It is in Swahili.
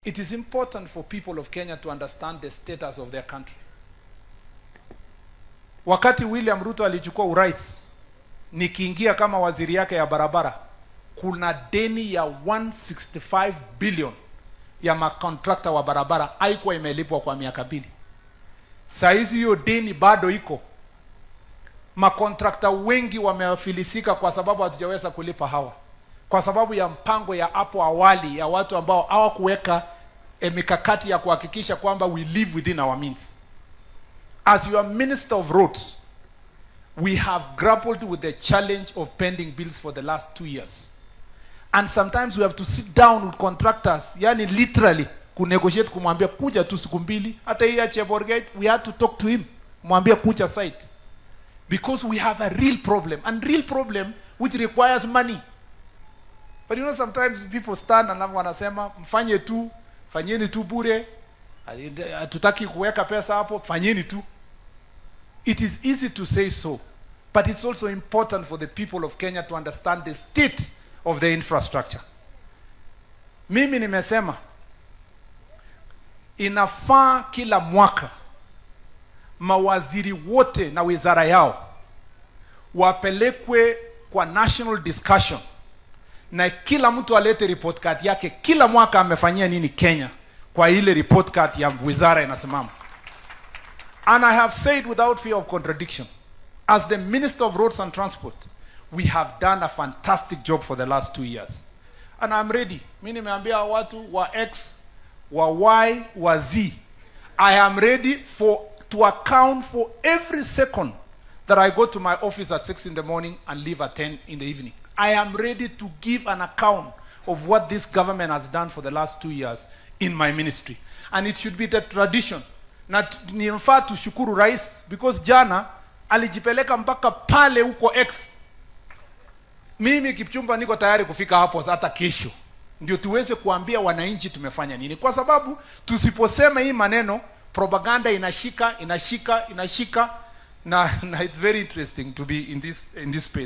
It is important for people of Kenya to understand the status of their country. Wakati William Ruto alichukua urais, nikiingia kama waziri yake ya barabara, kuna deni ya 165 billion ya makontrakta wa barabara haikuwa imelipwa kwa miaka 2. Saa hizi hiyo deni bado iko. Makontrakta wengi wamefilisika kwa sababu hatujaweza kulipa hawa. Kwa sababu ya mpango ya hapo awali ya watu ambao hawakuweka mikakati ya kuhakikisha kwamba we live within our means. As your Minister of Roads, we have grappled with the challenge of pending bills for the last 2 years. And sometimes we have to sit down with contractors, yani literally, kunegotiate kumwambia kuja tu siku mbili, hata hii ya Cheborgate, we had to talk to him, mwambia kuja site. Because we have a real problem, and real problem which requires money. But you know, sometimes people stand and wanasema, mfanye tu, fanyeni tu bure, hatutaki kuweka pesa hapo, fanyeni tu. It is easy to say so, but it's also important for the people of Kenya to understand the state of the infrastructure. Mimi nimesema, inafaa kila mwaka, mawaziri wote na wizara yao, wapelekwe kwa national discussion, na kila mtu alete report card yake, kila mwaka amefanyia nini Kenya, kwa ile report card ya wizara inasimama. And I have said without fear of contradiction, as the Minister of Roads and Transport, we have done a fantastic job for the last 2 years. And I'm ready. Mimi nimeambia watu wa X, wa Y, wa Z. I am ready to account for every second that I go to my office at 6 in the morning and leave at 10 in the evening. I am ready to give an account of what this government has done for the last 2 years in my ministry. And it should be the tradition. Na nimfaa tushukuru rais, because jana alijipeleka mpaka pale huko X. Mimi Kipchumba niko tayari kufika hapo hata kesho, ndio tuweze kuambia wananchi tumefanya nini, kwa sababu tusiposema hii maneno, propaganda inashika na it's very interesting to be in this space.